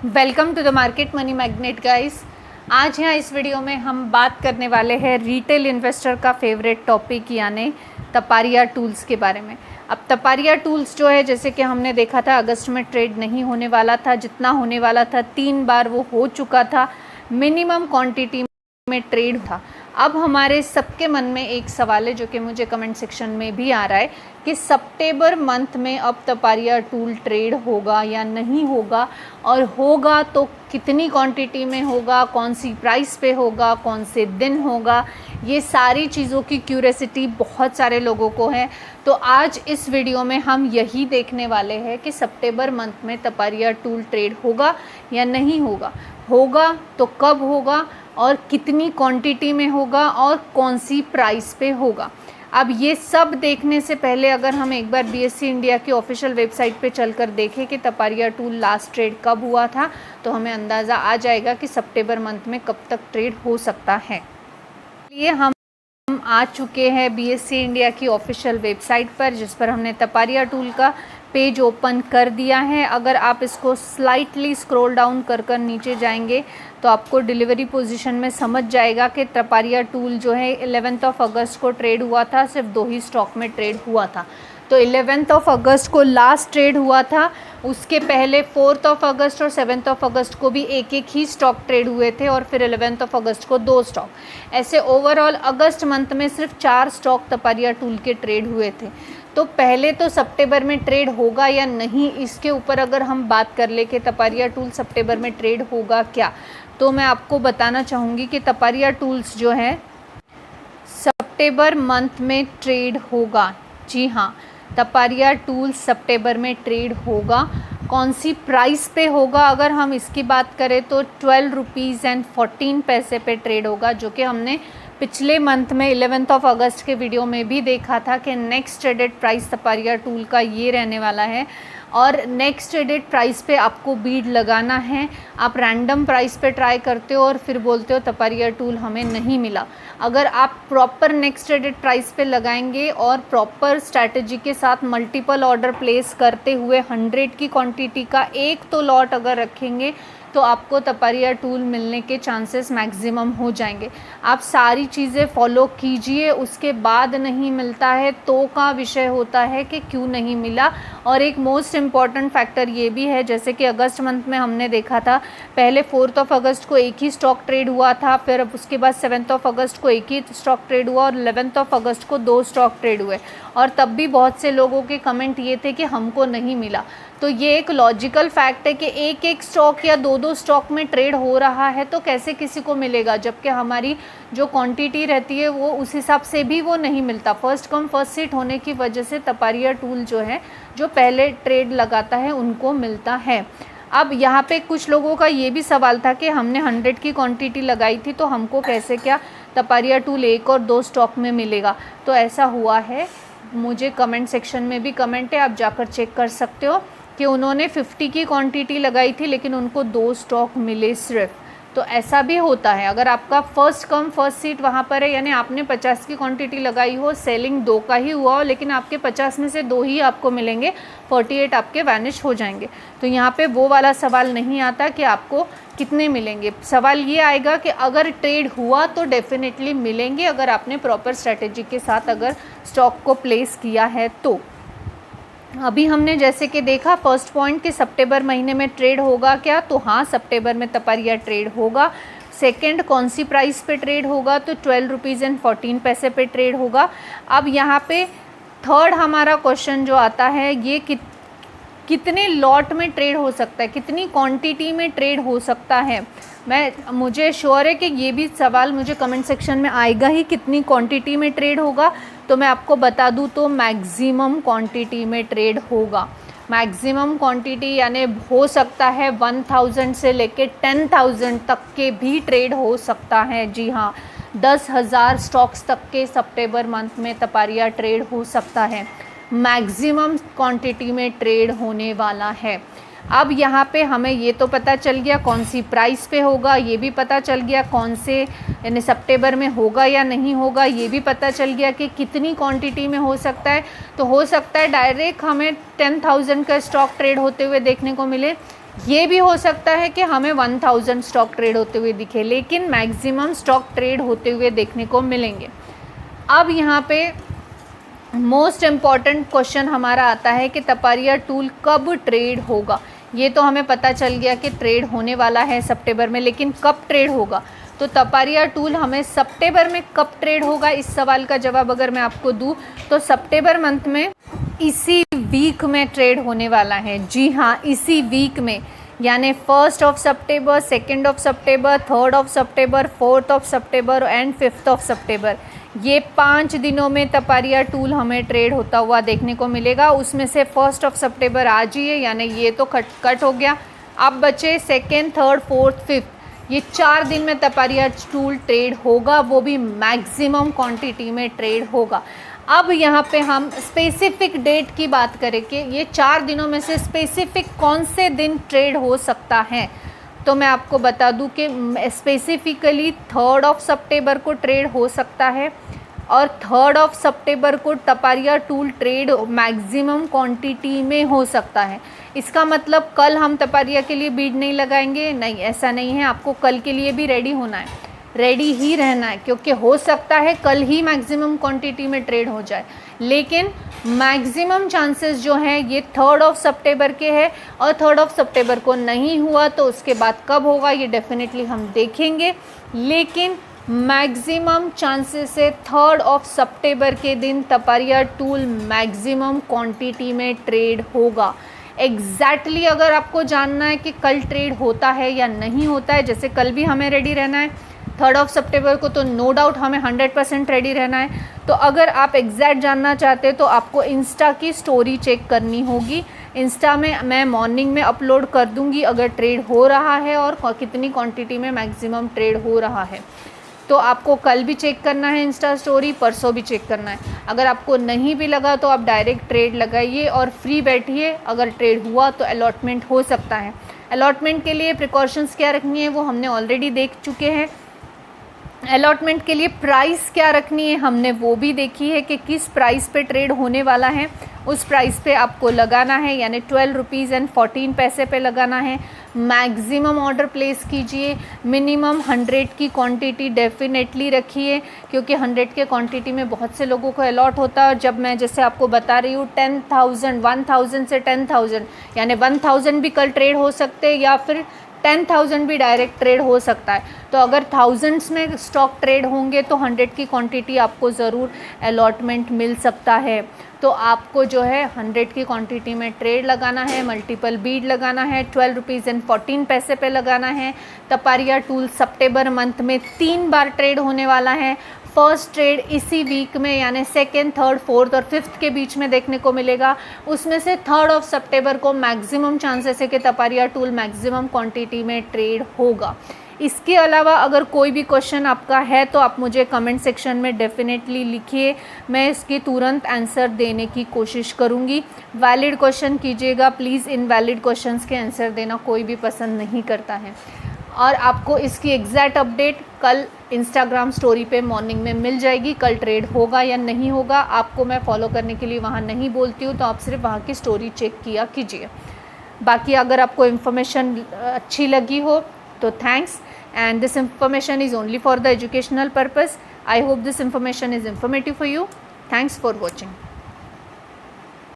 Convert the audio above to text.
Welcome to the market money magnet guys. आज यहाँ इस वीडियो में हम बात करने वाले हैं रिटेल इन्वेस्टर का फेवरेट टॉपिक यानी तपारिया टूल्स के बारे में। अब तपारिया टूल्स जो है, जैसे कि हमने देखा था अगस्त में ट्रेड नहीं होने वाला था, जितना होने वाला था 3 बार वो हो चुका था, मिनिमम क्वांटिटी में ट्रेड था। अब हमारे सबके मन में एक सवाल है जो कि मुझे कमेंट सेक्शन में भी आ रहा है कि सितंबर मंथ में अब तपारिया टूल ट्रेड होगा या नहीं होगा, और होगा तो कितनी क्वांटिटी में होगा, कौन सी प्राइस पे होगा, कौन से दिन होगा। ये सारी चीज़ों की क्यूरियोसिटी बहुत सारे लोगों को है। तो आज इस वीडियो में हम यही देखने वाले हैं कि सितंबर मंथ में तपारिया टूल ट्रेड होगा या नहीं होगा, होगा तो कब होगा और कितनी क्वांटिटी में होगा और कौन सी प्राइस पे होगा। अब ये सब देखने से पहले अगर हम एक बार बीएसई इंडिया की ऑफिशियल वेबसाइट पे चलकर देखें कि तपारिया टूल लास्ट ट्रेड कब हुआ था, तो हमें अंदाज़ा आ जाएगा कि सितंबर मंथ में कब तक ट्रेड हो सकता है। इसलिए हम आ चुके हैं बीएसई इंडिया की ऑफिशियल वेबसाइट पर, जिस पर हमने तपारिया टूल का पेज ओपन कर दिया है। अगर आप इसको स्लाइटली स्क्रॉल डाउन कर नीचे जाएंगे तो आपको डिलीवरी पोजीशन में समझ जाएगा कि तपारिया टूल जो है 11 अगस्त को ट्रेड हुआ था, सिर्फ 2 ही स्टॉक में ट्रेड हुआ था। तो 11 अगस्त को लास्ट ट्रेड हुआ था, उसके पहले 4 अगस्त और 7 अगस्त को भी एक ही स्टॉक ट्रेड हुए थे, और फिर 11 अगस्त को 2 स्टॉक। ऐसे ओवरऑल अगस्त मंथ में सिर्फ 4 स्टॉक तपारिया टूल के ट्रेड हुए थे। तो पहले तो सितंबर में ट्रेड होगा या नहीं, इसके ऊपर अगर हम बात कर ले कि तपारिया टूल सितंबर में ट्रेड होगा क्या, तो मैं आपको बताना चाहूँगी कि तपारिया टूल्स जो है सितंबर मंथ में ट्रेड होगा। जी हाँ, तपारिया टूल्स सितंबर में ट्रेड होगा। कौन सी प्राइस पे होगा, अगर हम इसकी बात करें तो 12 रुपीज़ एंड 14 पैसे पे ट्रेड होगा, जो कि हमने पिछले मंथ में 11 अगस्त के वीडियो में भी देखा था कि next traded price Taparia tool का ये रहने वाला है। और नेक्स्ट ट्रेडेड प्राइस पे आपको बीड लगाना है। आप रैंडम प्राइस पे ट्राई करते हो और फिर बोलते हो तपारिया टूल हमें नहीं मिला। अगर आप प्रॉपर नेक्स्ट ट्रेडेड प्राइस पे लगाएंगे और प्रॉपर स्ट्रैटेजी के साथ मल्टीपल ऑर्डर प्लेस करते हुए 100 की क्वांटिटी का एक तो लॉट अगर रखेंगे तो आपको तपारिया टूल मिलने के चांसेस मैक्सिमम हो जाएंगे। आप सारी चीज़ें फॉलो कीजिए, उसके बाद नहीं मिलता है तो का विषय होता है कि क्यों नहीं मिला। और एक मोस्ट इम्पॉर्टेंट फैक्टर ये भी है, जैसे कि अगस्त मंथ में हमने देखा था, पहले 4 अगस्त को एक ही स्टॉक ट्रेड हुआ था, फिर उसके बाद 7 अगस्त को एक ही स्टॉक ट्रेड हुआ, और 11 अगस्त को 2 स्टॉक ट्रेड हुए। और तब भी बहुत से लोगों के कमेंट ये थे कि हमको नहीं मिला। तो ये एक लॉजिकल फैक्ट है कि एक स्टॉक या 2 स्टॉक में ट्रेड हो रहा है तो कैसे किसी को मिलेगा, जबकि हमारी जो क्वांटिटी रहती है वो उस हिसाब से भी वो नहीं मिलता। फर्स्ट कम फर्स्ट सीट होने की वजह से तपारिया टूल जो है, जो पहले ट्रेड लगाता है उनको मिलता है। अब यहाँ पे कुछ लोगों का ये भी सवाल था कि हमने 100 की क्वांटिटी लगाई थी तो हमको कैसे क्या तपारिया टूल 1 और 2 स्टॉक में मिलेगा। तो ऐसा हुआ है, मुझे कमेंट सेक्शन में भी कमेंट है, आप जाकर चेक कर सकते हो कि उन्होंने 50 की क्वांटिटी लगाई थी लेकिन उनको 2 स्टॉक मिले सिर्फ। तो ऐसा भी होता है, अगर आपका फर्स्ट कम फर्स्ट सीट वहाँ पर है, यानी आपने 50 की क्वांटिटी लगाई हो, सेलिंग 2 का ही हुआ हो, लेकिन आपके 50 में से 2 ही आपको मिलेंगे, 48 आपके वैनिश हो जाएंगे। तो यहाँ पे वो वाला सवाल नहीं आता कि आपको कितने मिलेंगे। सवाल ये आएगा कि अगर ट्रेड हुआ तो डेफिनेटली मिलेंगे, अगर आपने प्रॉपर स्ट्रैटेजी के साथ अगर स्टॉक को प्लेस किया है तो। अभी हमने जैसे कि देखा फर्स्ट पॉइंट कि सितंबर महीने में ट्रेड होगा क्या, तो हाँ सितंबर में तपारिया ट्रेड होगा। सेकंड, कौन सी प्राइस पे ट्रेड होगा, तो 12 रुपीज़ एंड 14 पैसे पे ट्रेड होगा। अब यहाँ पे थर्ड हमारा क्वेश्चन जो आता है, ये कितने लॉट में ट्रेड हो सकता है, कितनी क्वांटिटी में ट्रेड हो सकता है। मुझे श्योर है कि ये भी सवाल मुझे कमेंट सेक्शन में आएगा ही, कितनी क्वांटिटी में ट्रेड होगा। तो मैं आपको बता दूं तो मैक्सिमम क्वांटिटी में ट्रेड होगा। मैक्सिमम क्वांटिटी यानी हो सकता है 1000 से लेके 10,000 तक के भी ट्रेड हो सकता है। जी हाँ, 10,000 स्टॉक्स तक के सितंबर मंथ में तपारिया ट्रेड हो सकता है। मैक्सिमम क्वांटिटी में ट्रेड होने वाला है। अब यहाँ पे हमें ये तो पता चल गया कौन सी प्राइस पे होगा, ये भी पता चल गया कौन से यानी सितंबर में होगा या नहीं होगा, ये भी पता चल गया कि कितनी क्वांटिटी में हो सकता है। तो हो सकता है डायरेक्ट हमें 10,000 का स्टॉक ट्रेड होते हुए देखने को मिले, ये भी हो सकता है कि हमें 1000 स्टॉक ट्रेड होते हुए दिखे, लेकिन मैक्सिमम स्टॉक ट्रेड होते हुए देखने को मिलेंगे। अब यहाँ पे मोस्ट इम्पॉर्टेंट क्वेश्चन हमारा आता है कि तपारिया टूल कब ट्रेड होगा। ये तो हमें पता चल गया कि ट्रेड होने वाला है सितंबर में, लेकिन कब ट्रेड होगा। तो तपारिया टूल हमें सितंबर में कब ट्रेड होगा, इस सवाल का जवाब अगर मैं आपको दूं तो सितंबर मंथ में इसी वीक में ट्रेड होने वाला है। जी हाँ, इसी वीक में, यानी 1 सितंबर, 2 सितंबर, 3 सितंबर, 4 सितंबर एंड 5 सितंबर, ये 5 दिनों में तपारिया टूल हमें ट्रेड होता हुआ देखने को मिलेगा। उसमें से 1 सितंबर आज ही है, यानी ये तो कट हो गया। अब बचे 2, 3, 4, 5, ये 4 दिन में तपारिया टूल ट्रेड होगा, वो भी मैक्सिमम क्वांटिटी में ट्रेड होगा। अब यहाँ पे हम स्पेसिफिक डेट की बात करें कि ये 4 दिनों में से स्पेसिफिक कौन से दिन ट्रेड हो सकता है, तो मैं आपको बता दूं कि स्पेसिफिकली 3 सितंबर को ट्रेड हो सकता है और 3 सितंबर को Taparia tool trade maximum quantity में हो सकता है। इसका मतलब कल हम तपारिया के लिए बीड नहीं लगाएंगे, नहीं, ऐसा नहीं है। आपको कल के लिए भी रेडी होना है, रेडी ही रहना है, क्योंकि हो सकता है कल ही मैक्सिमम क्वांटिटी में ट्रेड हो जाए, लेकिन मैक्सिमम चांसेस जो हैं ये 3 सितंबर के हैं। और 3 सितंबर को नहीं हुआ तो उसके बाद कब होगा ये डेफिनेटली हम देखेंगे, लेकिन मैक्सिमम चांसेस है 3 सितंबर के दिन तपारिया टूल मैक्सिमम क्वांटिटी में ट्रेड होगा। एग्जैक्टली अगर आपको जानना है कि कल ट्रेड होता है या नहीं होता है, जैसे कल भी हमें रेडी रहना है 3 सितंबर को, तो नो डाउट हमें 100% रेडी रहना है। तो अगर आप एग्जैक्ट जानना चाहते हैं तो आपको इंस्टा की स्टोरी चेक करनी होगी। इंस्टा में मैं मॉर्निंग में अपलोड कर दूंगी अगर ट्रेड हो रहा है और कितनी क्वांटिटी में मैक्सिमम ट्रेड हो रहा है। तो आपको कल भी चेक करना है इंस्टा स्टोरी, परसों भी चेक करना है। अगर आपको नहीं भी लगा तो आप डायरेक्ट ट्रेड लगाइए और फ्री बैठिए। अगर ट्रेड हुआ तो अलॉटमेंट हो सकता है। अलॉटमेंट के लिए प्रिकॉशंस क्या रखनी है वो हमने ऑलरेडी देख चुके हैं। अलॉटमेंट के लिए प्राइस क्या रखनी है हमने वो भी देखी है कि किस प्राइस पे ट्रेड होने वाला है, उस प्राइस पे आपको लगाना है, यानी 12 रुपीज़ एंड 14 पैसे पे लगाना है। मैक्सिमम ऑर्डर प्लेस कीजिए, मिनिमम 100 की क्वांटिटी डेफिनेटली रखिए, क्योंकि 100 के क्वांटिटी में बहुत से लोगों को अलॉट होता है। और जब मैं जैसे आपको बता रही हूँ 10,000 से 10,000, यानी 1000 भी कल ट्रेड हो सकते हैं या फिर 10,000 भी डायरेक्ट ट्रेड हो सकता है। तो अगर थाउजेंड्स में स्टॉक ट्रेड होंगे तो 100 की क्वांटिटी आपको ज़रूर अलॉटमेंट मिल सकता है। तो आपको जो है 100 की क्वांटिटी में ट्रेड लगाना है, मल्टीपल बीड लगाना है, 12 रुपीज़ एंड 14 पैसे पे लगाना है। तपारिया टूल सितंबर मंथ में 3 बार ट्रेड होने वाला है। फर्स्ट ट्रेड इसी वीक में, यानी 2nd, 3rd, 4th और 5th के बीच में देखने को मिलेगा। उसमें से 3 सितंबर को मैक्सिमम चांसेस है कि तपारिया टूल मैक्सिमम क्वांटिटी में ट्रेड होगा। इसके अलावा अगर कोई भी क्वेश्चन आपका है तो आप मुझे कमेंट सेक्शन में डेफिनेटली लिखिए, मैं इसकी तुरंत आंसर देने की कोशिश करूँगी। वैलिड क्वेश्चन कीजिएगा प्लीज़, इनवैलिड क्वेश्चंस के आंसर देना कोई भी पसंद नहीं करता है। और आपको इसकी एग्जैक्ट अपडेट कल इंस्टाग्राम स्टोरी पे मॉर्निंग में मिल जाएगी। कल ट्रेड होगा या नहीं होगा आपको मैं फॉलो करने के लिए वहाँ नहीं बोलती हूँ, तो आप सिर्फ वहाँ की स्टोरी चेक किया कीजिए। बाकी अगर आपको इन्फॉर्मेशन अच्छी लगी हो तो thanks, and this information is only for the educational purpose. I hope this information is informative for you. Thanks for watching.